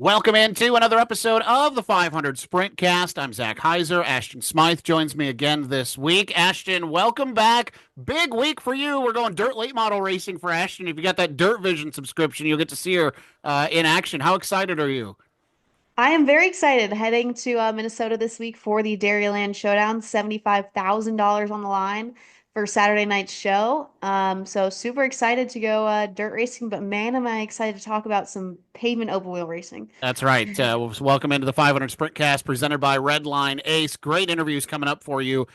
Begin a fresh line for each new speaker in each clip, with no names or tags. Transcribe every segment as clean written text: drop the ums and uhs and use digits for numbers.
Welcome into another episode of the 500 Sprintcast. I'm Zach Heiser. Ashton Smyth joins me again this week. Ashton, welcome back. Big week for you. We're going dirt late model racing for Ashton. If you got that Dirt Vision subscription, you'll get to see her in action. How excited are you?
I am very excited heading to Minnesota this week for the Dairyland Showdown. $75,000 on the line for Saturday night's show. So super excited to go dirt racing, but man, am I excited to talk about some pavement open wheel racing.
That's right. Welcome into the 500 Sprintcast presented by Redline Ace. Great interviews coming up for you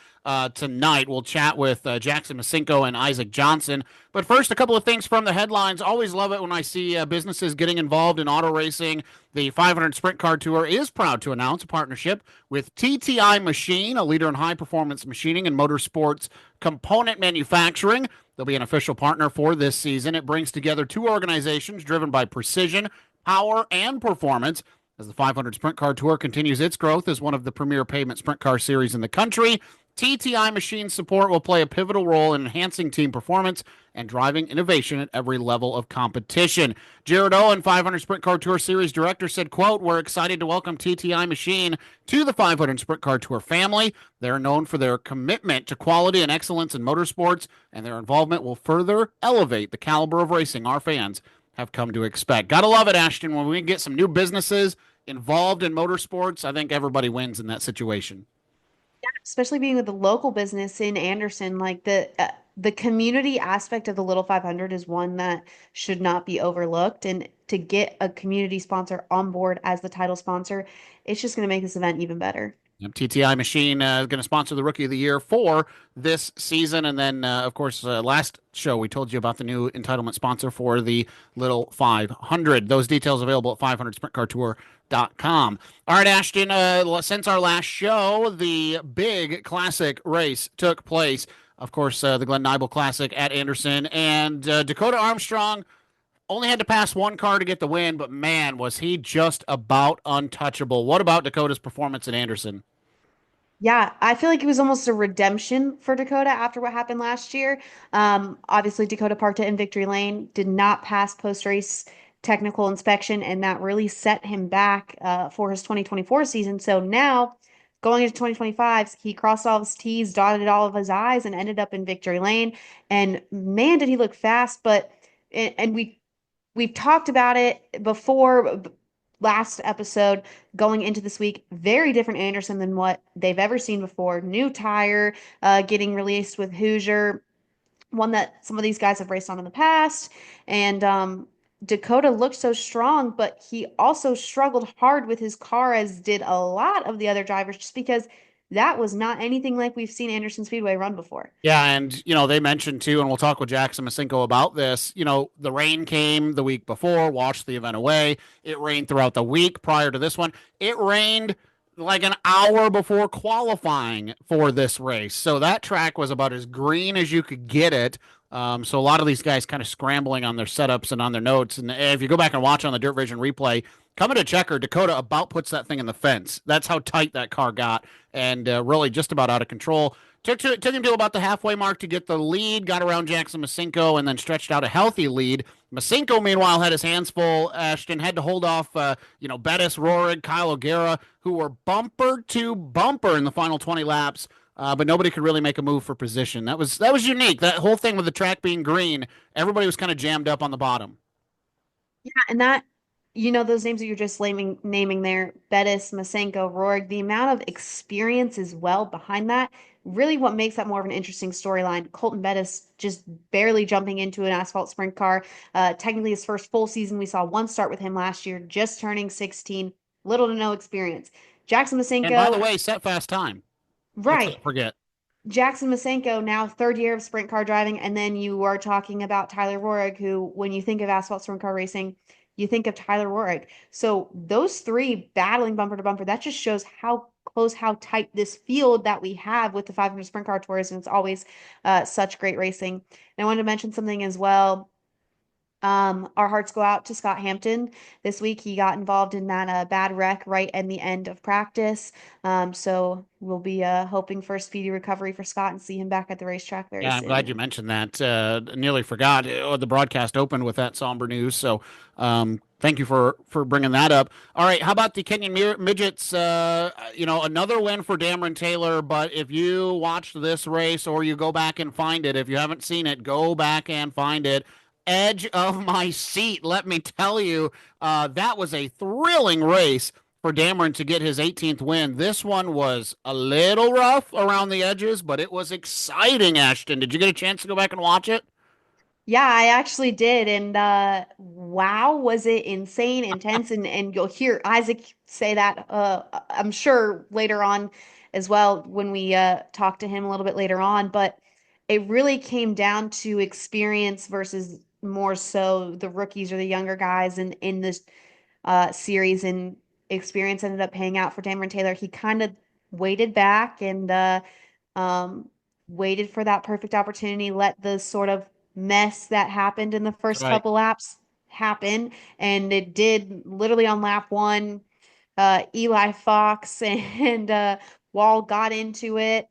tonight. We'll chat with Jackson Macenko and Isaac Johnson. But first, a couple of things from the headlines. Always love it when I see businesses getting involved in auto racing. The 500 Sprint Car Tour is proud to announce a partnership with TTI Machine, a leader in high performance machining and motorsports component manufacturing. They'll be an official partner for this season. It brings together two organizations driven by precision, power, and performance. As the 500 Sprint Car Tour continues its growth as one of the premier pavement sprint car series in the country, TTI Machine support will play a pivotal role in enhancing team performance and driving innovation at every level of competition. Jared Owen, 500 Sprint Car Tour Series Director, said, quote, "We're excited to welcome TTI Machine to the 500 Sprint Car Tour family. They're known for their commitment to quality and excellence in motorsports, and their involvement will further elevate the caliber of racing our fans have come to expect." Gotta love it, Ashton. When we get some new businesses involved in motorsports, I think everybody wins in that situation.
Especially being with the local business in Anderson, like the community aspect of the Little 500 is one that should not be overlooked. And to get a community sponsor on board as the title sponsor, it's just going to make this event even better.
Yep, TTI Machine is going to sponsor the Rookie of the Year for this season. And then, of course, last show we told you about the new entitlement sponsor for the Little 500. Those details available at 500sprintcartour.com. All right, Ashton, since our last show, the big classic race took place. Of course, the Glen Nibel Classic at Anderson. And Dakota Armstrong only had to pass one car to get the win, but man, was he just about untouchable. What about Dakota's performance at Anderson?
Yeah, I feel like it was almost a redemption for Dakota after what happened last year. Obviously, Dakota parked it in victory lane, did not pass post-race technical inspection, and that really set him back for his 2024 season. So now, going into 2025, he crossed all of his T's, dotted all of his I's, and ended up in victory lane. And man, did he look fast! But and we've talked about it before last episode going into this week. Very different Anderson than what they've ever seen before. New tire getting released with Hoosier, one that some of these guys have raced on in the past. And Dakota looked so strong, but he also struggled hard with his car, as did a lot of the other drivers, just because that was not anything like we've seen Anderson Speedway run before.
Yeah, and they mentioned too, and we'll talk with Jackson Macenko about this. The rain came the week before, washed the event away. It rained throughout the week prior to this one. It rained like an hour before qualifying for this race. So that track was about as green as you could get it. So a lot of these guys kind of scrambling on their setups and on their notes. And if you go back and watch on the Dirt Vision replay, coming to checker, Dakota about puts that thing in the fence. That's how tight that car got, and really just about out of control. Took him to about the halfway mark to get the lead, got around Jackson Macenko, and then stretched out a healthy lead. Macenko, meanwhile, had his hands full. Ashton had to hold off, Bettis, Rohrig, Kyle O'Gara, who were bumper to bumper in the final 20 laps. But nobody could really make a move for position. That was unique. That whole thing with the track being green, everybody was kind of jammed up on the bottom.
Yeah, and that, those names that you're just naming there, Bettis, Macenko, Rohrig, the amount of experience as well behind that, really what makes that more of an interesting storyline. Colton Bettis just barely jumping into an asphalt sprint car. Technically his first full season. We saw one start with him last year, just turning 16, little to no experience. Jackson
And by the
Macenko,
way, set fast time. Let's
right.
not forget.
Jackson Macenko, now third year of sprint car driving, and then you are talking about Tyler Rohrig, who, when you think of asphalt sprint car racing, you think of Tyler Rohrig. So those three battling bumper to bumper, that just shows how close, how tight this field that we have with the 500 sprint car tours, and it's always such great racing. And I wanted to mention something as well. Our hearts go out to Scott Hampton this week. He got involved in that bad wreck right in the end of practice. So we'll be hoping for a speedy recovery for Scott and see him back at the racetrack very
Yeah, I'm glad you
soon.
mentioned that. Nearly forgot. The broadcast opened with that somber news. So Thank you for bringing that up. All right, how about the Kenyon Midgets? Another win for Dameron Taylor. But if you watched this race or you go back and find it, if you haven't seen it, go back and find it. Edge of my seat, let me tell you, that was a thrilling race for Dameron to get his 18th win. This one was a little rough around the edges, but it was exciting. Ashton, did you get a chance to go back and watch it?
Yeah, I actually did. And wow, was it insane, intense, and you'll hear Isaac say that I'm sure later on as well when we talk to him a little bit later on, but it really came down to experience versus more so the rookies or the younger guys in this series, and experience ended up paying out for Dameron Taylor. He kind of waited back and um, waited for that perfect opportunity, let the sort of mess that happened in the
That's
first
right.
couple laps happen. And it did literally on lap one. Eli Fox and Wall got into it.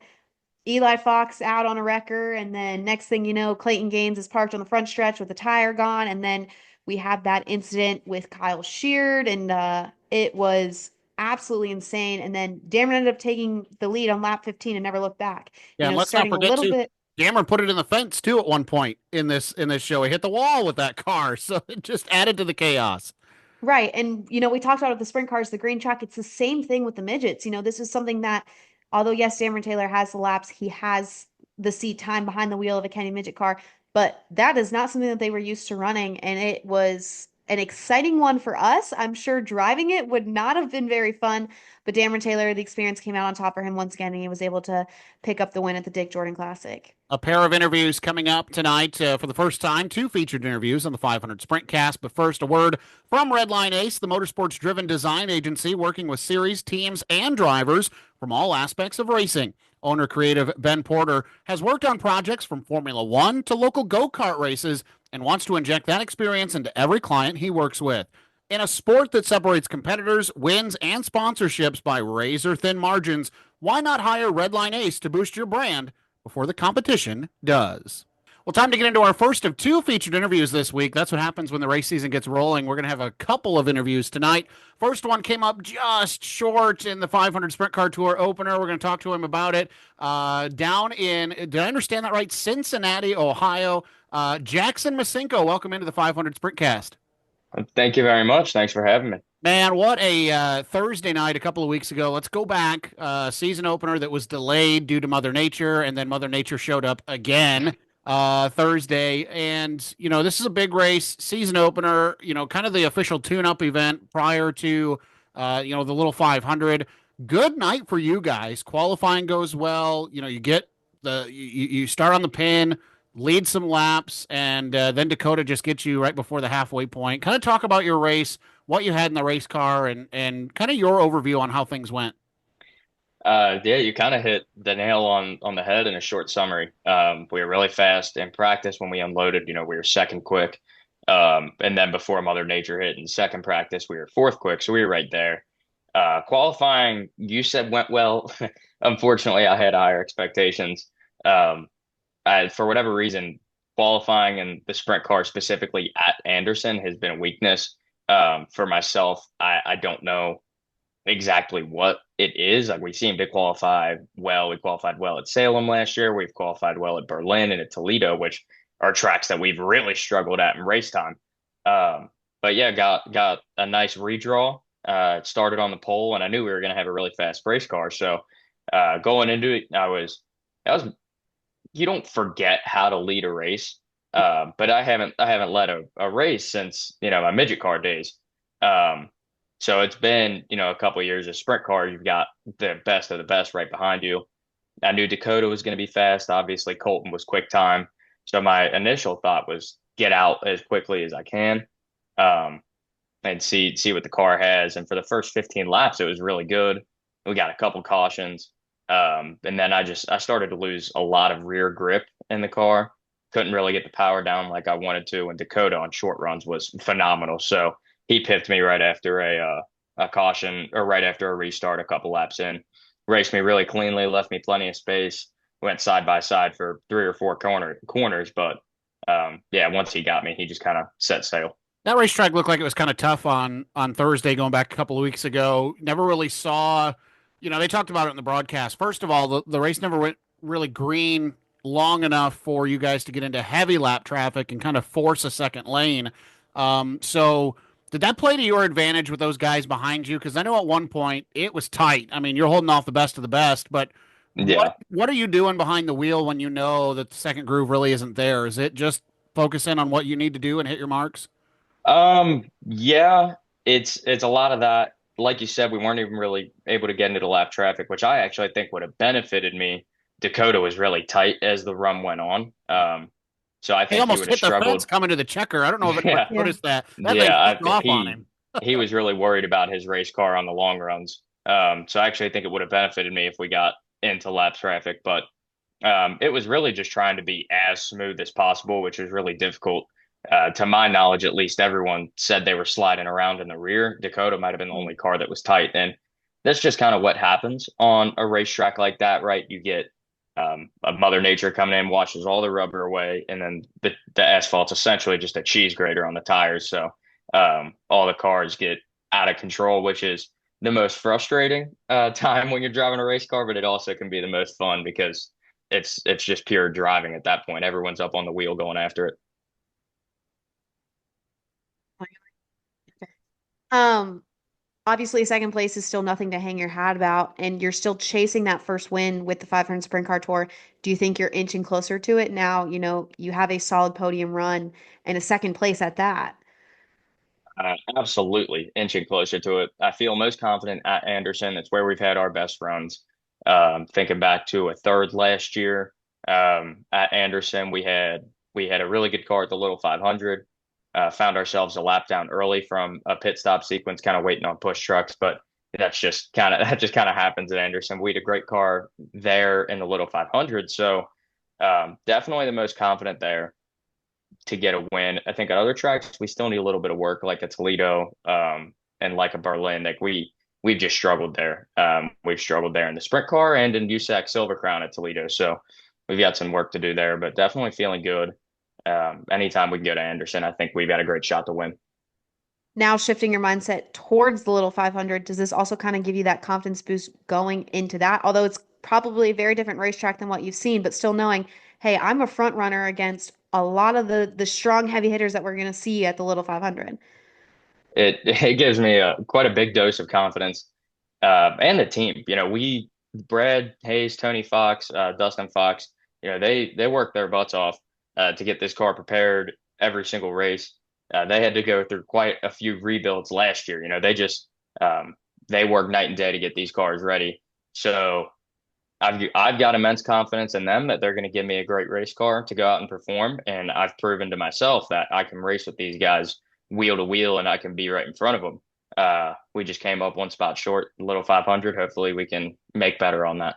Eli Fox out on a wrecker, and then next thing you know, Clayton Gaines is parked on the front stretch with the tire gone, and then we had that incident with Kyle Sheard, and it was absolutely insane. And then Dameron ended up taking the lead on lap 15 and never looked back.
Yeah, and let's not
Starting a
forget
little
to
bit.
Dameron put it in the fence too at one point in this show. He hit the wall with that car, so it just added to the chaos.
Right. And, we talked about with the sprint cars, the green track, it's the same thing with the midgets. This is something that, although, yes, Cameron Taylor has the laps, he has the seat time behind the wheel of a Kenny midget car, but that is not something that they were used to running. And it was an exciting one for us. I'm sure driving it would not have been very fun, but Cameron Taylor, the experience came out on top for him once again, and he was able to pick up the win at the Dick Jordan Classic.
A pair of interviews coming up tonight for the first time. Two featured interviews on the 500 Sprintcast. But first, a word from Redline Ace, the motorsports driven design agency working with series, teams, and drivers from all aspects of racing. Owner creative Ben Porter has worked on projects from Formula One to local go kart races and wants to inject that experience into every client he works with. In a sport that separates competitors, wins, and sponsorships by razor thin margins, why not hire Redline Ace to boost your brand before the competition does? Well, time to get into our first of two featured interviews this week. That's what happens when the race season gets rolling. We're going to have a couple of interviews tonight. First one came up just short in the 500 Sprint Car Tour opener. We're going to talk to him about it. Down in, did I understand that right? Cincinnati, Ohio. Jackson Macenko, welcome into the 500 Sprintcast.
Thank you very much. Thanks for having me.
Man, what a Thursday night a couple of weeks ago. Let's go back. Season opener that was delayed due to Mother Nature, and then Mother Nature showed up again Thursday. And, this is a big race, season opener, kind of the official tune up event prior to, the little 500. Good night for you guys. Qualifying goes well. You get you start on the pin, lead some laps, and then Dakota just gets you right before the halfway point. Kind of talk about your race, what you had in the race car, and kind of your overview on how things went.
Yeah, you kind of hit the nail on the head in a short summary. We were really fast in practice when we unloaded. We were second quick, and then before Mother Nature hit in second practice, we were fourth quick, so we were right there. Qualifying, you said went well. Unfortunately, I had higher expectations. Um, for whatever reason, qualifying and the sprint car specifically at Anderson has been a weakness. For myself, I don't know exactly what it is. Like we seem to qualify well. We qualified well at Salem last year. We've qualified well at Berlin and at Toledo, which are tracks that we've really struggled at in race time. But yeah, got a nice redraw. It started on the pole, and I knew we were going to have a really fast race car. So going into it, I was you don't forget how to lead a race. But I haven't led a race since my midget car days. Um, so it's been a couple of years of sprint car. You've got the best of the best right behind you. I knew Dakota was going to be fast. Obviously, Colton was quick time. So my initial thought was get out as quickly as I can, um, and see what the car has. And for the first 15 laps, it was really good. We got a couple cautions. And then I started to lose a lot of rear grip in the car. Couldn't really get the power down like I wanted to. And Dakota on short runs was phenomenal. So he pipped me right after a caution or right after a restart a couple laps in. Raced me really cleanly, left me plenty of space. Went side by side for three or four corners, but yeah, once he got me, he just kind of set sail.
That racetrack looked like it was kind of tough on Thursday, going back a couple of weeks ago. Never really saw, they talked about it in the broadcast. First of all, the race never went really green long enough for you guys to get into heavy lap traffic and kind of force a second lane. So did that play to your advantage with those guys behind you? Because I know at one point it was tight. I mean, you're holding off the best of the best, but
Yeah.
what are you doing behind the wheel when you know that the second groove really isn't there? Is it just focusing on what you need to do and hit your marks?
Yeah, it's a lot of that. Like you said, we weren't even really able to get into the lap traffic, which I actually think would have benefited me. Dakota was really tight as the run went on. So I
He
think he
almost
would have
hit the fence
struggled.
coming to the checker. I don't know if anyone
Yeah.
Yeah.
noticed that. That thing
Yeah,
flipped off on
he
him.
he was really worried about his race car on the long runs. So I actually think it would have benefited me if we got into lap traffic, but it was really just trying to be as smooth as possible, which was really difficult. To my knowledge, at least, everyone said they were sliding around in the rear. Dakota might have been the only car that was tight, and that's just kind of what happens on a racetrack like that, right? You get a Mother Nature coming in, washes all the rubber away, and then the asphalt's essentially just a cheese grater on the tires. So all the cars get out of control, which is the most frustrating time when you're driving a race car, but it also can be the most fun because it's just pure driving at that point. Everyone's up on the wheel going after it.
Um, Obviously, second place is still nothing to hang your hat about, and you're still chasing that first win with the 500 Sprint Car Tour. Do you think you're inching closer to it now? You have a solid podium run and a second place at that.
Absolutely inching closer to it. I feel most confident at Anderson. It's where we've had our best runs. Thinking back to a third last year at Anderson, we had a really good car at the Little 500. Found ourselves a lap down early from a pit stop sequence, kind of waiting on push trucks, but that just kind of happens at Anderson. We had a great car there in the Little 500, so definitely the most confident there to get a win. I think at other tracks we still need a little bit of work, like at Toledo, and like a Berlin. Like we've just struggled there. We've struggled there in the sprint car and in USAC Silver Crown at Toledo. So we've got some work to do there, but definitely feeling good. Anytime we can go to Anderson, I think we've got a great shot to win.
Now shifting your mindset towards the Little 500, does this also kind of give you that confidence boost going into that? Although it's probably a very different racetrack than what you've seen, but still knowing, hey, I'm a front runner against a lot of the strong heavy hitters that we're going to see at the Little 500.
It gives me quite a big dose of confidence, and the team. We Brad Hayes, Tony Fox, Dustin Fox. They work their butts off to get this car prepared every single race. They had to go through quite a few rebuilds last year. They work night and day to get these cars ready. So I've got immense confidence in them that they're going to give me a great race car to go out and perform. And I've proven to myself that I can race with these guys wheel to wheel and I can be right in front of them. We just came up one spot short, little 500. Hopefully we can make better on that.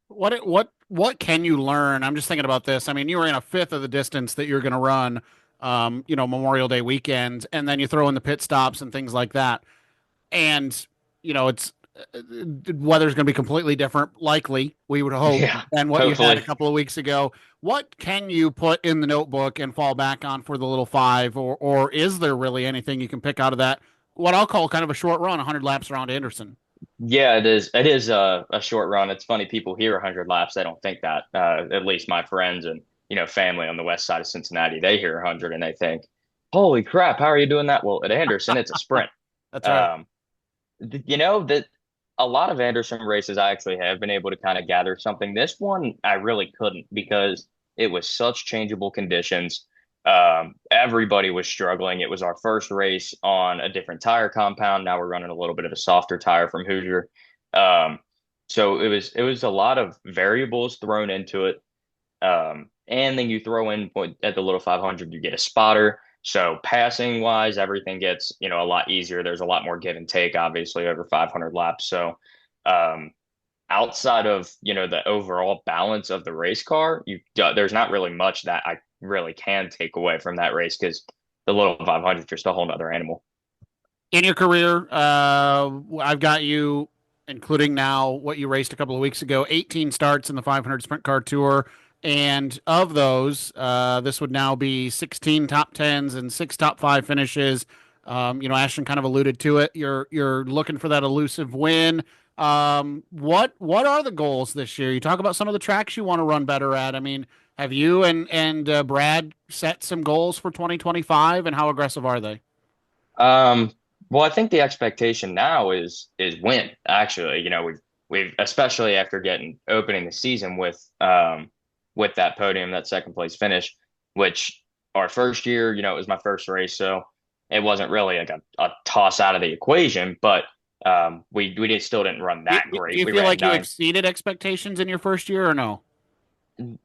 What can you learn? I'm just thinking about this. I mean, you were in a fifth of the distance that you're going to run, Memorial Day weekend, and then you throw in the pit stops and things like that. And it's weather's going to be completely different, likely, we would hope,
Yeah,
than what you had a
hopefully.
couple of weeks ago. What can you put in the notebook and fall back on for the little five, or is there really anything you can pick out of that? What I'll call kind of a short run, 100 laps around Anderson.
Yeah, it is. It is a short run. It's funny people hear 100 laps. They don't think that. At least my friends and family on the west side of Cincinnati, they hear 100 and they think, "Holy crap, how are you doing that?" Well, at Anderson, it's a sprint.
That's right.
Um, that a lot of Anderson races I actually have been able to kind of gather something. This one I really couldn't because it was such changeable conditions. Everybody was struggling. It was our first race on a different tire compound. Now we're running a little bit of a softer tire from Hoosier. Um, so it was a lot of variables thrown into it. And then you throw in at the little 500, you get a spotter. So passing wise, everything gets, a lot easier. There's a lot more give and take, obviously, over 500 laps. So, um, outside of, the overall balance of the race car, there's not really much that I really can take away from that race because the little 500 is just a whole nother animal.
In your career, I've got you, including now what you raced a couple of weeks ago, 18 starts in the 500 Sprint Car Tour. And of those, this would now be 16 top tens and six top five finishes. Ashton kind of alluded to it. You're looking for that elusive win. What are the goals this year? You talk about some of the tracks you want to run better at. I mean, have you and Brad set some goals for 2025, and how aggressive are they?
Um, well, I think the expectation now is win. Actually, we've especially after getting opening the season with that podium, that second place finish, which our first year, it was my first race, so it wasn't really like a toss out of the equation, but we still didn't run
Do,
that
do
great.
you
We
feel
ran
like you
nine.
exceeded expectations in your first year, or no?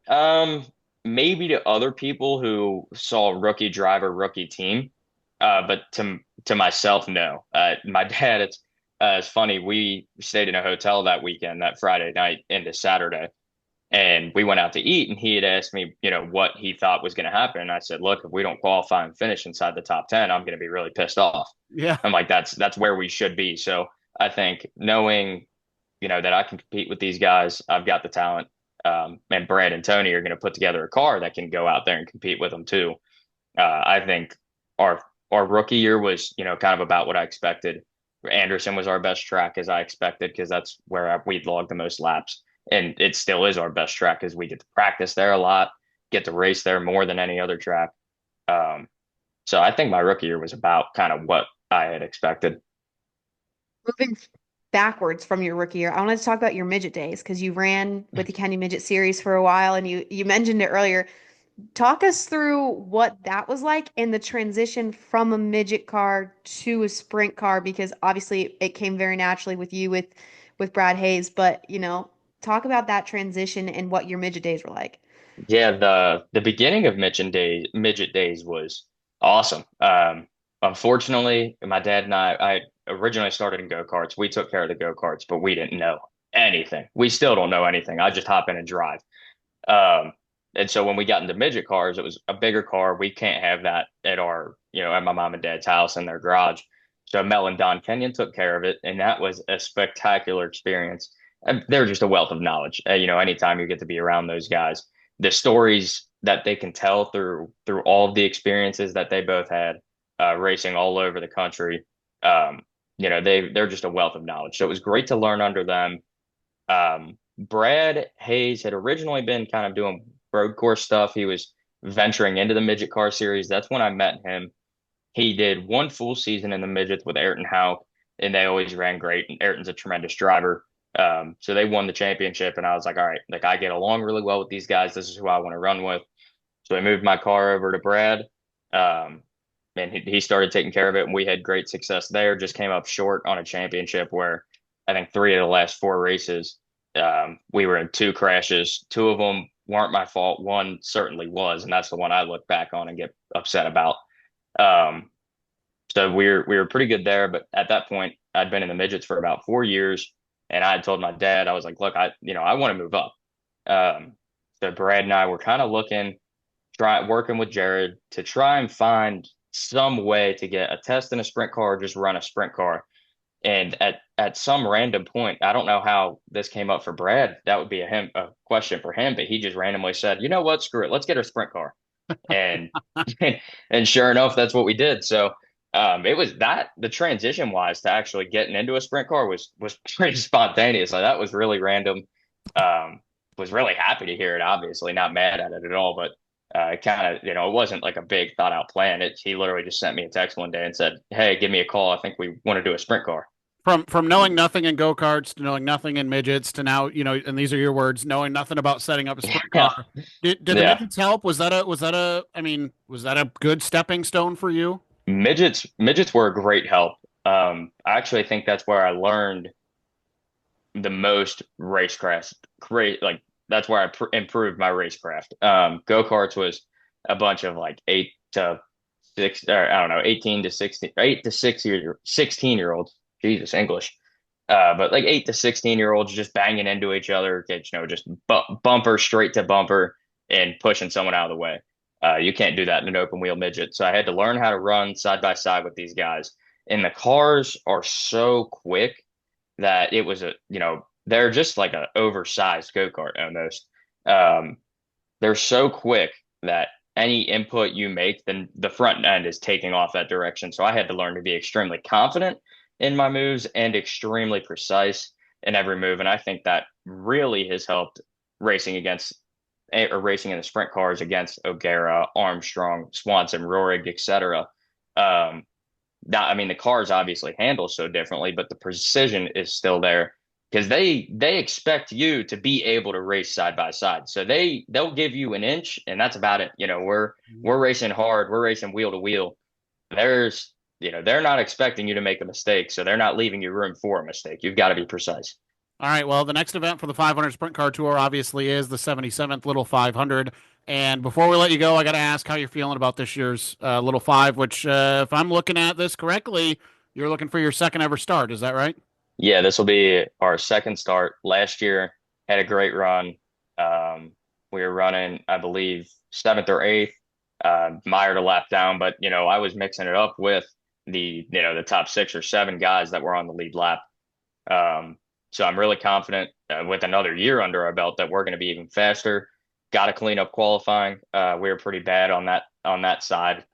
Um, Maybe to other people who saw rookie driver, rookie team, but to myself, no. My dad, it's funny. We stayed in a hotel that weekend, that Friday night into Saturday, and we went out to eat. And he had asked me, what he thought was going to happen. And I said, look, if we don't qualify and finish inside the top 10, I'm going to be really pissed off.
Yeah.
I'm like, that's where we should be. So I think knowing that I can compete with these guys. I've got the talent. And Brad and Tony are going to put together a car that can go out there and compete with them too. I think our rookie year was, kind of about what I expected. Anderson was our best track as I expected because that's where we'd logged the most laps, and it still is our best track because we get to practice there a lot, get to race there more than any other track. Um, so I think my rookie year was about kind of what I had expected.
Moving backwards from your rookie year, I wanted to talk about your midget days because you ran with the Kenyon Midget series for a while and you mentioned it earlier. Talk us through what that was like and the transition from a midget car to a sprint car because obviously it came very naturally with you with Brad Hayes, but talk about that transition and what your midget days were like.
Yeah, the beginning of midget days was awesome. Unfortunately, my dad and I originally started in go-karts. We took care of the go-karts, but we didn't know anything. We still don't know anything. I just hop in and drive. Um, and so when we got into midget cars, it was a bigger car. We can't have that at at my mom and dad's house in their garage. So Mel and Don Kenyon took care of it, and that was a spectacular experience. And they're just a wealth of knowledge. Anytime you get to be around those guys, the stories that they can tell through all of the experiences that they both had, racing all over the country, they're just a wealth of knowledge. So it was great to learn under them. Brad Hayes had originally been kind of doing road course stuff. He was venturing into the midget car series. That's when I met him. He did one full season in the midgets with Ayrton Hauk, and they always ran great. And Ayrton's a tremendous driver. So they won the championship, and I was like, all right, like I get along really well with these guys. This is who I want to run with. So I moved my car over to Brad, um, and he started taking care of it, and we had great success there. Just came up short on a championship where I think three of the last four races, we were in two crashes. Two of them weren't my fault. One certainly was, and that's the one I look back on and get upset about. Um, so we were pretty good there, but at that point, I'd been in the midgets for about 4 years, and I had told my dad, I was like, look, I want to move up. Um, so Brad and I were kind of working with Jared to try and find some way to get a test in a sprint car, or just run a sprint car. And at some random point, I don't know how this came up for Brad. That would be a question for him, but he just randomly said, "You know what? Screw it. Let's get a sprint car." And and sure enough, that's what we did. So it was that the transition wise to actually getting into a sprint car was pretty spontaneous. Like that was really random. Um, was really happy to hear it. Obviously, not mad at it at all, but it kind of it wasn't like a big thought out plan. He literally just sent me a text one day and said, "Hey, give me a call. I think we want to do a sprint car."
From knowing nothing in go-karts to knowing nothing in midgets to now, and these are your words, knowing nothing about setting up a sprint car.
Yeah,
Did the
yeah.
midgets help? Was that a good stepping stone for you?
Midgets were a great help. I actually think that's where I learned the most racecraft. Great, like that's where I improved my racecraft. Go-karts was a bunch of like 8 to 6, or I don't know, 18 to 16, 16 year olds. Jesus, English. But like 8 to 16 year olds just banging into each other, just bumper straight to bumper and pushing someone out of the way. You can't do that in an open wheel midget. So I had to learn how to run side by side with these guys. And the cars are so quick that it was they're just like a oversized go-kart almost. Um, they're so quick that any input you make, then the front end is taking off that direction. So I had to learn to be extremely confident in my moves and extremely precise in every move. And I think that really has helped racing against or racing in the sprint cars against O'Gara, Armstrong, Swanson, Rohrig, etc. Um, Now, I mean, the cars obviously handle so differently, but the precision is still there because they expect you to be able to race side by side. So they'll give you an inch, and that's about it. We're racing hard, we're racing wheel to wheel. They're not expecting you to make a mistake, so they're not leaving you room for a mistake. You've got to be precise.
All right. Well, the next event for the 500 Sprint Car Tour obviously is the 77th Little 500. And before we let you go, I got to ask how you're feeling about this year's Little Five, which, if I'm looking at this correctly, you're looking for your second ever start. Is that right?
Yeah, this will be our second start. Last year had a great run. We were running, I believe, seventh or eighth. Mired a lap down, but I was mixing it up with the top six or seven guys that were on the lead lap. So I'm really confident with another year under our belt that we're going to be even faster. Got to clean up qualifying. We were pretty bad on that side.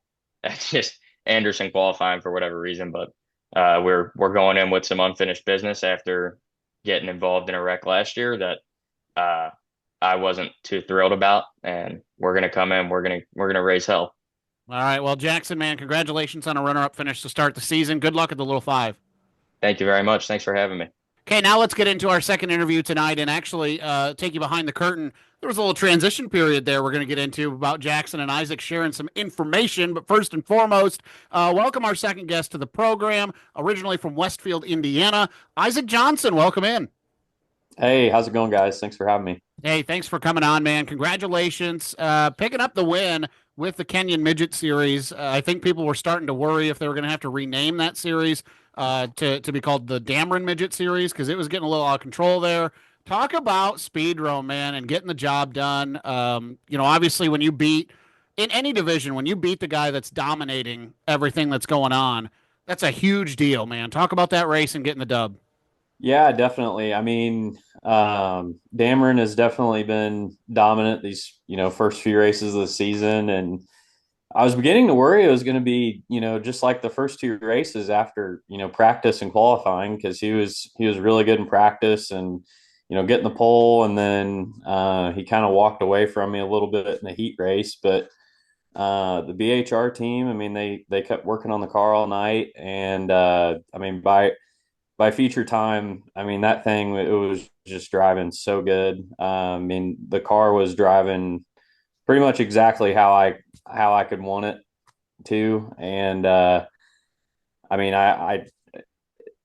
That's just Anderson qualifying for whatever reason, but we're going in with some unfinished business after getting involved in a wreck last year that uh, I wasn't too thrilled about, and we're gonna come in. We're gonna raise hell.
All right. Well, Jackson, man, congratulations on a runner-up finish to start the season. Good luck at the Little Five.
Thank you very much. Thanks for having me.
Okay, now let's get into our second interview tonight and actually take you behind the curtain. There was a little transition period there we're going to get into about Jackson and Isaac sharing some information. But first and foremost, welcome our second guest to the program, originally from Westfield, Indiana, Isaac Johnson. Welcome in.
Hey, how's it going, guys? Thanks for having me.
Hey, thanks for coming on, man. Congratulations. Picking up the win with the Kenyon Midget Series. I think people were starting to worry if they were going to have to rename that series to be called the Dameron Midget Series because it was getting a little out of control there. Talk about Speedrome, man, and getting the job done. Obviously, when you beat in any division, when you beat the guy that's dominating everything that's going on, that's a huge deal, man. Talk about that race and getting the dub.
Yeah, definitely. I mean, Dameron has definitely been dominant these, first few races of the season. And I was beginning to worry it was going to be, just like the first two races after, practice and qualifying, because he was really good in practice and, getting the pole. And then he kind of walked away from me a little bit in the heat race. But the BHR team, I mean, they kept working on the car all night. And I mean, by feature time, I mean, that thing, it was just driving so good. I mean, the car was driving pretty much exactly how I could want it to. And I mean, I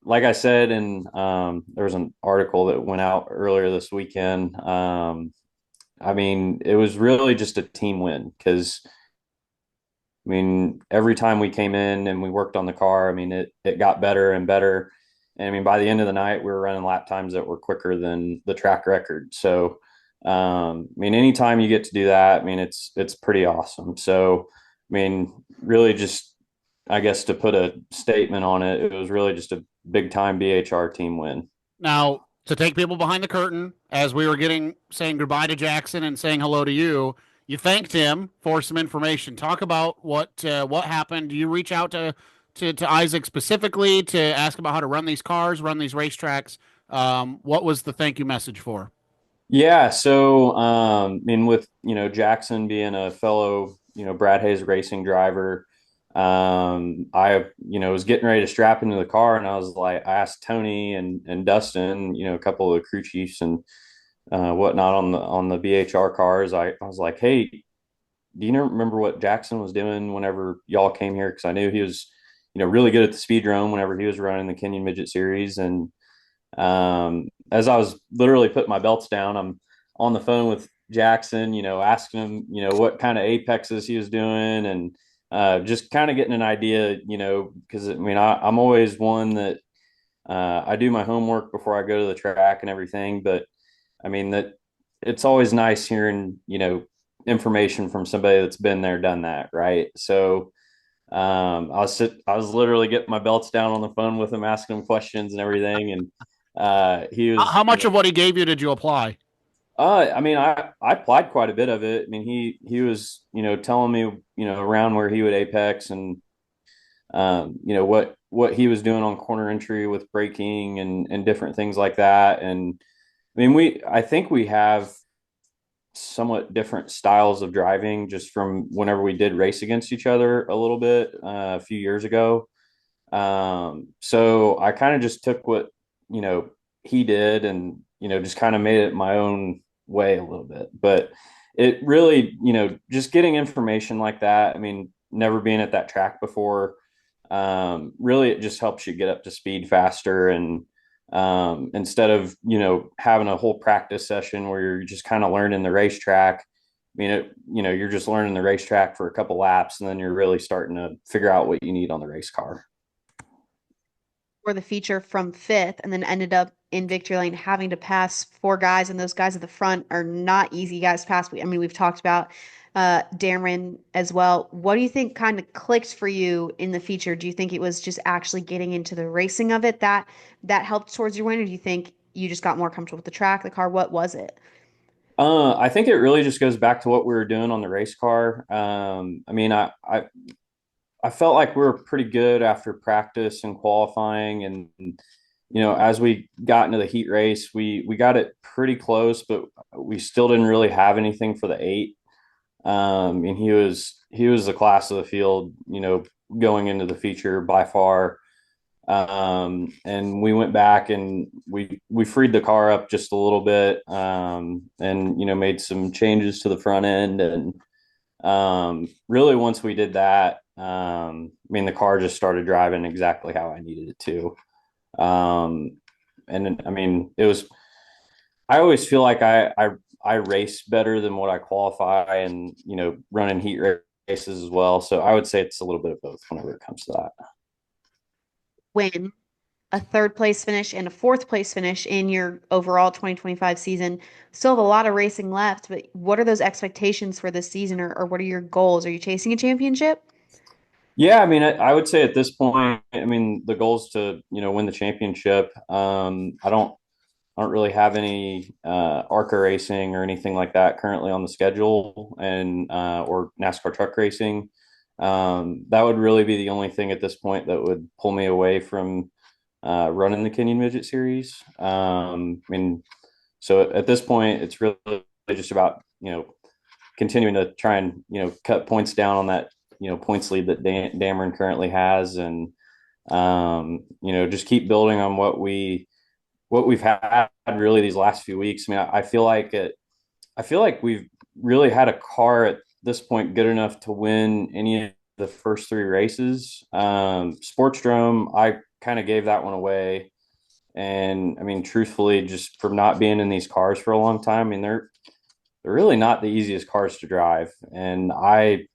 like I said, and there was an article that went out earlier this weekend. I mean, it was really just a team win because I mean, every time we came in and we worked on the car, I mean, it got better and better. And I mean, by the end of the night, we were running lap times that were quicker than the track record. So, I mean, anytime you get to do that, I mean, it's pretty awesome. So, I mean, really just, I guess to put a statement on it, it was really just a big time BHR team win.
Now, to take people behind the curtain, as we were saying goodbye to Jackson and saying hello to you, you thanked him for some information. Talk about what happened. Do you reach out to Isaac specifically to ask about how to run these cars, run these racetracks? What was the thank you message for?
Yeah. So, I mean, with, Jackson being a fellow, Brad Hayes racing driver, I, was getting ready to strap into the car and I asked Tony and Dustin, a couple of the crew chiefs and, whatnot on the BHR cars. I was like, hey, do you remember what Jackson was doing whenever y'all came here? Because I knew he was, really good at the Speedrome whenever he was running the Kenyon Midget Series. And as I was literally putting my belts down, I'm on the phone with Jackson, asking him, what kind of apexes he was doing and just kind of getting an idea, because I mean, I'm always one that I do my homework before I go to the track and everything. But I mean, that it's always nice hearing, information from somebody that's been there, done that. Right. So, I was literally getting my belts down on the phone with him, asking him questions and everything. And he was,
How much of what he gave you did you apply?
I mean, I applied quite a bit of it. I mean, he was, telling me, around where he would apex and, what he was doing on corner entry with braking and different things like that. And I mean, I think we have somewhat different styles of driving just from whenever we did race against each other a little bit a few years ago. So I kind of just took what, you know, he did and, just kind of made it my own way a little bit. But it really, just getting information like that, I mean, never being at that track before, really it just helps you get up to speed faster. And instead of, having a whole practice session where you're just kind of learning the racetrack, I mean, you're just learning the racetrack for a couple laps and then you're really starting to figure out what you need on the race car.
For the feature from fifth and then ended up in victory lane having to pass four guys, and those guys at the front are not easy guys to pass. I mean, we've talked about Darren as well. What do you think kind of clicked for you in the feature? Do you think it was just actually getting into the racing of it that helped towards your win, or do you think you just got more comfortable with the track, the car? What was it?
I think it really just goes back to what we were doing on the race car. I mean, I felt like we were pretty good after practice and qualifying, and as we got into the heat race, we got it pretty close, but we still didn't really have anything for the eight. And he was the class of the field, going into the feature by far. And we went back and we freed the car up just a little bit, and made some changes to the front end. And really once we did that, I mean, the car just started driving exactly how I needed it to. And I mean, I always feel like I race better than what I qualify, and running heat races as well. So I would say it's a little bit of both whenever it comes to that.
Win a third place finish and a fourth place finish in your overall 2025 season. Still have a lot of racing left, but what are those expectations for this season, or what are your goals? Are you chasing a championship?
Yeah, I mean, I would say at this point, I mean, the goal is to, win the championship. I don't really have any ARCA racing or anything like that currently on the schedule, and or NASCAR truck racing. That would really be the only thing at this point that would pull me away from running the Kenyon Midget Series. I mean, so at this point, it's really just about continuing to try and cut points down on that points lead that Dameron currently has, and just keep building on what we've had really these last few weeks. I mean, I feel like we've really had a car at this point good enough to win any of the first three races. Sportsdrome, I kind of gave that one away. And I mean, truthfully, just from not being in these cars for a long time, I mean, they're really not the easiest cars to drive. And I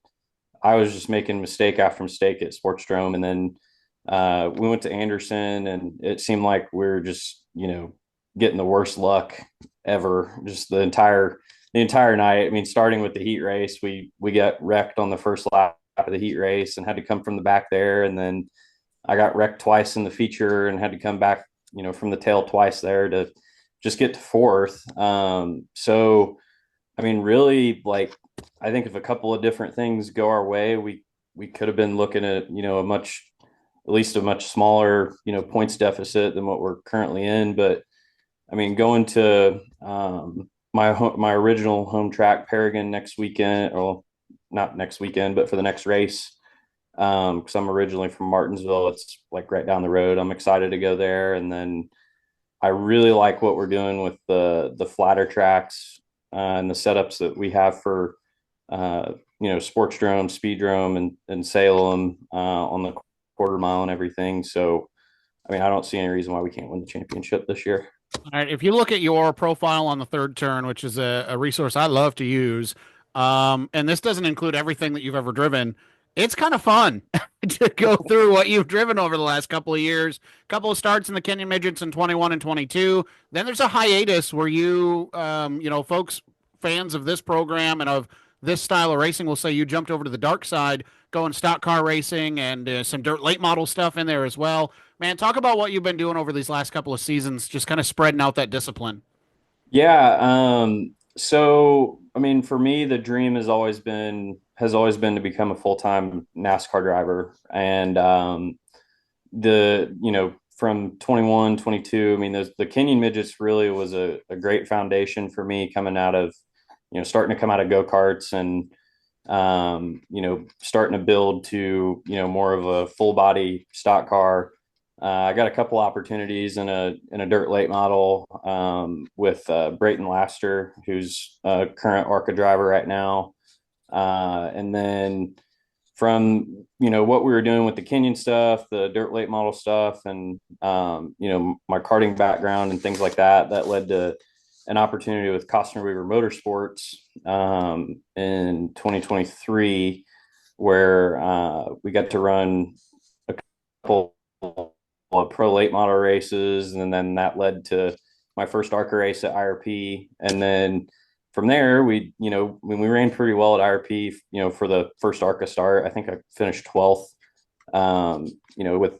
was just making mistake after mistake at Sportsdrome. And then we went to Anderson, and it seemed like we are just, getting the worst luck ever, just the entire night. I mean, starting with the heat race, we got wrecked on the first lap of the heat race and had to come from the back there. And then I got wrecked twice in the feature and had to come back, from the tail twice there to just get to fourth. So, I mean, really, like, I think if a couple of different things go our way, we could have been looking at, at least a much smaller, points deficit than what we're currently in. But I mean, going to my original home track, Paragon, next weekend, or not next weekend, but for the next race, because I'm originally from Martinsville. It's like right down the road. I'm excited to go there. And then I really like what we're doing with the flatter tracks and the setups that we have for Sportsdrome, Speedrome, and Salem on the quarter mile and everything. So I mean, I don't see any reason why we can't win the championship this year.
All right. If you look at your profile on the third turn, which is a resource I love to use, and this doesn't include everything that you've ever driven, it's kind of fun to go through what you've driven over the last couple of years. Couple of starts in the Kenyon Midgets in 21 and 22. Then there's a hiatus where folks, fans of this program and of this style of racing will say you jumped over to the dark side, going stock car racing and some dirt late model stuff in there as well. Man, talk about what you've been doing over these last couple of seasons, just kind of spreading out that discipline.
Yeah. So I mean, for me, the dream has always been to become a full-time NASCAR driver. And from 21, 22, I mean, the Kenyon Midgets really was a great foundation for me coming out of, starting to come out of go-karts and starting to build to, more of a full body stock car. I got a couple opportunities in a dirt late model with Brayton Laster, who's a current ARCA driver right now. And then from what we were doing with the Kenyon stuff, the dirt late model stuff, and my karting background and things like that, that led to an opportunity with Costner Weaver Motorsports in 2023, where we got to run a couple of pro late model races, and then that led to my first ARCA race at IRP, and then from there, when we ran pretty well at IRP, for the first ARCA start, I think I finished 12th, with,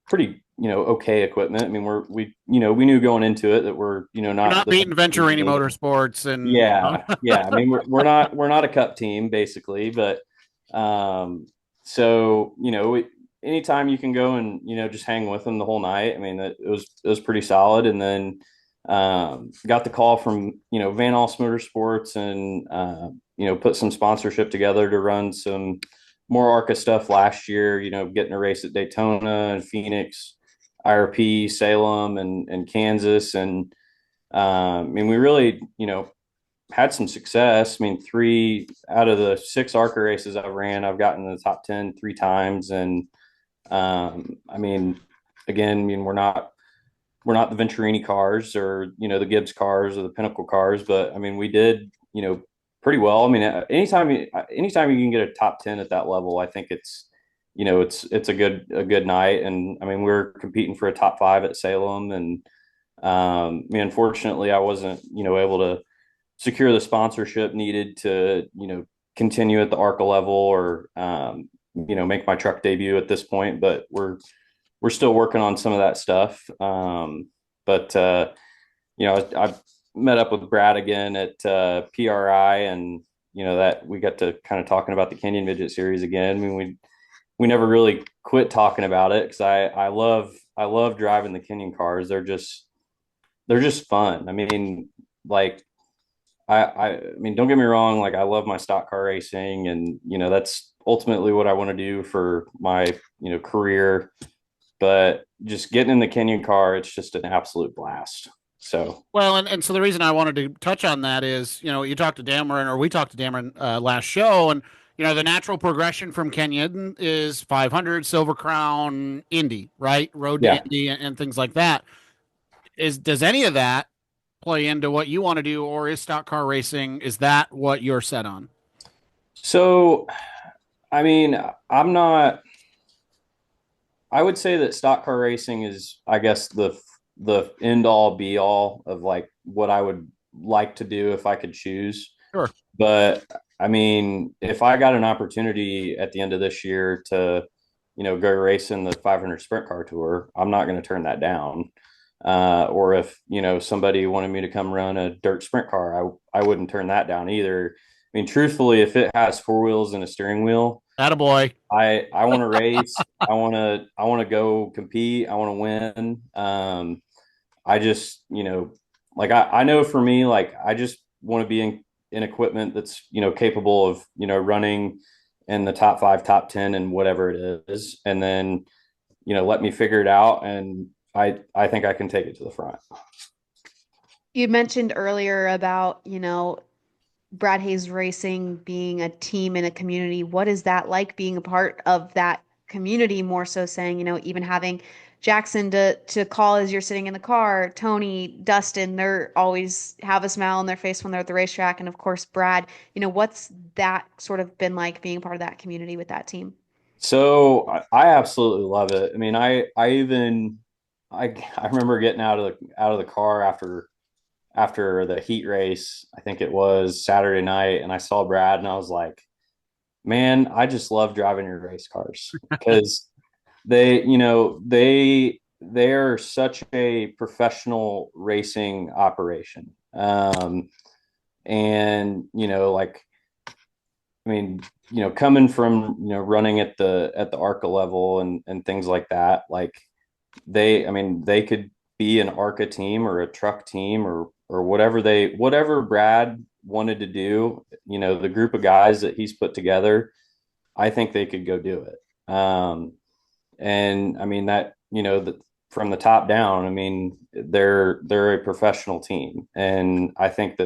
pretty, okay equipment. I mean, we knew going into it that we're,
You're
not
not
the
beating Venturini Motorsports and
yeah, yeah. I mean, we're not a cup team basically, but, so, anytime you can go and, just hang with them the whole night. I mean, it was pretty solid. And then, got the call from Van Alst Motorsports, and put some sponsorship together to run some more ARCA stuff last year. Getting a race at Daytona and Phoenix, IRP, Salem, and Kansas, and I mean, we really had some success. I mean, 3 out of the 6 ARCA races I've ran, I've gotten in the top 10 3 times, and I mean, again, I mean, we're not the Venturini cars, or the Gibbs cars, or the Pinnacle cars, but I mean, we did pretty well. I mean, anytime you can get a top 10 at that level, I think it's a good night. And I mean, we're competing for a top 5 at Salem, and I mean, unfortunately, I wasn't able to secure the sponsorship needed to continue at the ARCA level, or make my truck debut at this point, but we're still working on some of that stuff. But I met up with Brad again at PRI, and that we got to kind of talking about the Kenyon Midget Series again. I mean, we never really quit talking about it, because I love driving the Kenyon cars. They're just fun. I mean, like, I mean, don't get me wrong. Like, I love my stock car racing, and that's ultimately what I want to do for my career. But just getting in the Kenyon car, it's just an absolute blast. So
well, and so the reason I wanted to touch on that is, you talked to Dameron, or we talked to Dameron last show, and the natural progression from Kenyon is 500, Silver Crown, Indy, right? Road to
yeah.
Indy, and things like that. Does any of that play into what you want to do, or is stock car racing, is that what you're set on?
So I mean, I'm not. I would say that stock car racing is, I guess, the end all be all of like what I would like to do if I could choose.
Sure.
But I mean, if I got an opportunity at the end of this year to, go race in the 500 Sprint Car Tour, I'm not going to turn that down. Or if somebody wanted me to come run a dirt sprint car, I wouldn't turn that down either. I mean, truthfully, if it has 4 wheels and a steering wheel,
Attaboy.
I want to race. I want to go compete. I want to win. I just like, I know for me, like, I just want to be in equipment that's capable of running in the top 5, top 10, and whatever it is, and then let me figure it out, and I think I can take it to the front.
You mentioned earlier about, Brad Hayes Racing being a team in a community. What is that like, being a part of that community? More so saying, even having Jackson to call as you're sitting in the car, Tony, Dustin, they're always have a smile on their face when they're at the racetrack. And of course, Brad, what's that sort of been like, being a part of that community with that team?
So I absolutely love it. I mean, I remember getting out of the car after the heat race. I think it was Saturday night, and I saw Brad, and I was like, man, I just love driving your race cars, because they they're such a professional racing operation. And like, I mean, coming from running at the ARCA level and things like that, like I mean, they could be an ARCA team or a truck team or whatever Brad wanted to do. The group of guys that he's put together, I think they could go do it. And I mean that from the top down, I mean they're a professional team, and I think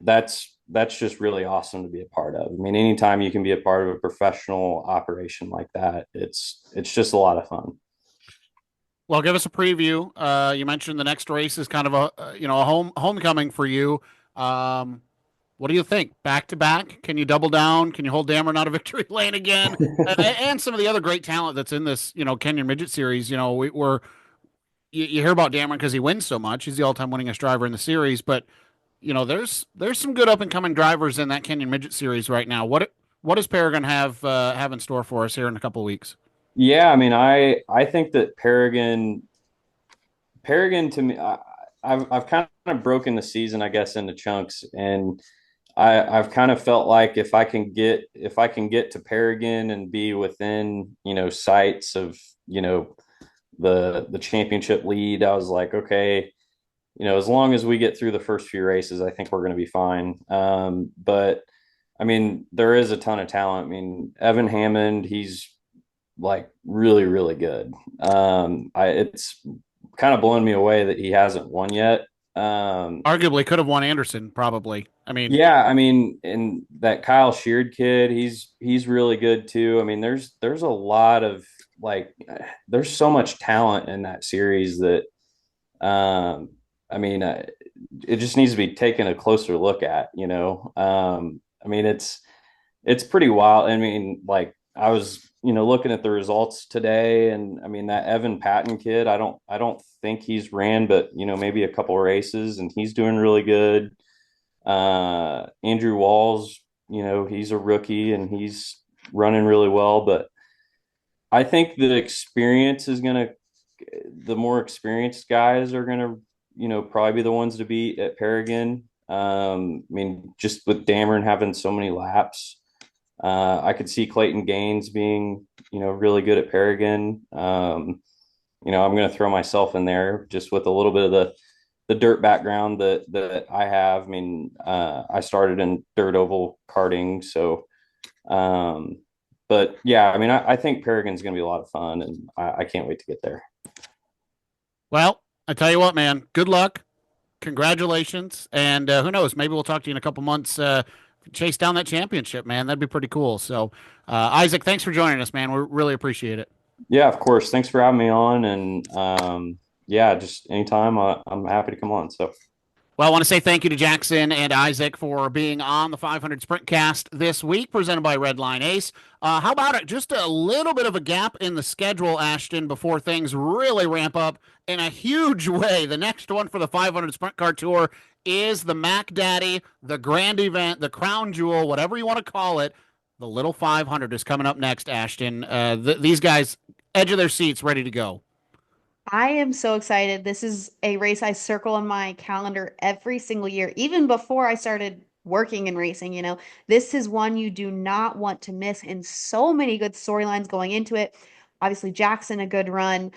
that's just really awesome to be a part of. I mean, anytime you can be a part of a professional operation like that, it's just a lot of fun.
Well, give us a preview. You mentioned the next race is kind of a homecoming for you. Um, what do you think? Back to back? Can you double down? Can you hold Dameron out of victory lane again? And some of the other great talent that's in this, Kenyon Midget series. You hear about Dameron because he wins so much. He's the all-time winningest driver in the series. But there's some good up and coming drivers in that Kenyon Midget series right now. What does Paragon have in store for us here in a couple of weeks?
Yeah, I mean, I think that Paragon to me, I've kind of broken the season, I guess, into chunks, and I've kind of felt like if I can get to Paragon and be within sights of the championship lead, I was like, okay, as long as we get through the first few races, I think we're going to be fine. But I mean, there is a ton of talent. I mean, Evan Hammond, he's like really, really good. It's kind of blown me away that he hasn't won yet.
Arguably could have won Anderson, probably. I mean,
Yeah, I mean, and that Kyle Sheard kid, he's really good too. I mean, there's a lot of like, there's so much talent in that series that, I mean, it just needs to be taken a closer look at. I mean, it's pretty wild. I mean, like I was, looking at the results today, and I mean that Evan Patton kid, I don't think he's ran, but maybe a couple races, and he's doing really good. Andrew Walls, he's a rookie and he's running really well, but I think the more experienced guys are gonna, probably be the ones to beat at Paragon. I mean, just with Dameron having so many laps, I could see Clayton Gaines being, really good at Paragon. I'm going to throw myself in there just with a little bit of the dirt background that I have. I mean, I started in dirt oval karting, so. But yeah, I mean, I think Paragon's going to be a lot of fun, and I can't wait to get there.
well, I tell you what, man, good luck. Congratulations. And who knows, maybe we'll talk to you in a couple months. Chase down that championship, man. That'd be pretty cool. So, Isaac, thanks for joining us, man. We really appreciate it.
Yeah, of course. Thanks for having me on, and yeah, just anytime I'm happy to come on. So.
Well, I want to say thank you to Jackson and Isaac for being on the 500 Sprintcast this week, presented by Redline Ace. How about it? Just a little bit of a gap in the schedule, Ashton, before things really ramp up in a huge way. The next one for the 500 Sprint Car Tour is the Mac Daddy, the grand event, the crown jewel, whatever you want to call it. The Little 500 is coming up next, Ashton. These guys, edge of their seats, ready to go.
I am so excited. This is a race I circle on my calendar every single year, even before I started working in racing. This is one you do not want to miss, and so many good storylines going into it. Obviously, Jackson, a good run,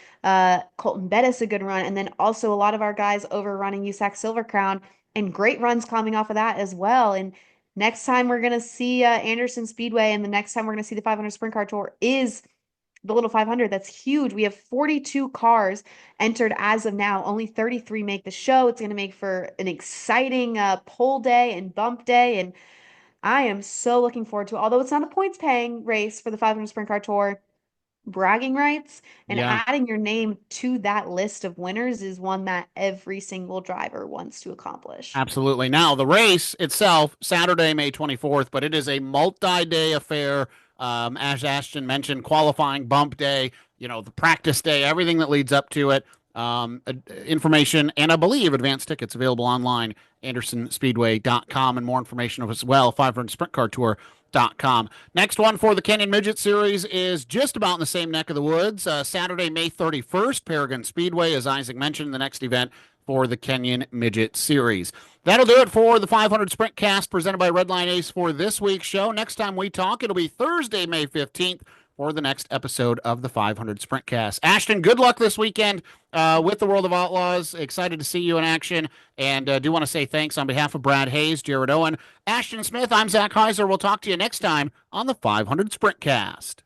Colton Bettis, a good run, and then also a lot of our guys overrunning USAC Silver Crown, and great runs coming off of that as well. And next time we're going to see Anderson Speedway, and the next time we're going to see the 500 Sprint Car Tour is the Little 500. That's huge. We have 42 cars entered as of now. Only 33 make the show. It's going to make for an exciting pole day and bump day. And I am so looking forward to it. Although it's not a points paying race for the 500 Sprint Car Tour, bragging rights and
Yeah.
adding your name to that list of winners is one that every single driver wants to accomplish.
Absolutely. Now, the race itself, Saturday, May 24th, but it is a multi-day affair. As Ashton mentioned, qualifying, bump day, the practice day, everything that leads up to it. Information and I believe advanced tickets available online, andersonspeedway.com, and more information as well, 500 Sprint Car Tour Sprintcast.com. Next one for the Kenyon Midget Series is just about in the same neck of the woods. Saturday, May 31st, Paragon Speedway, as Isaac mentioned, the next event for the Kenyon Midget Series. That'll do it for the 500 Sprintcast presented by Redline Ace for this week's show. Next time we talk, it'll be Thursday, May 15th for the next episode of the 500 Sprintcast. Ashton, good luck this weekend with the World of Outlaws. Excited to see you in action, and do want to say thanks on behalf of Brad Hayes, Jared Owen, Ashton Smyth. I'm Zach Heiser. We'll talk to you next time on the 500 Sprintcast.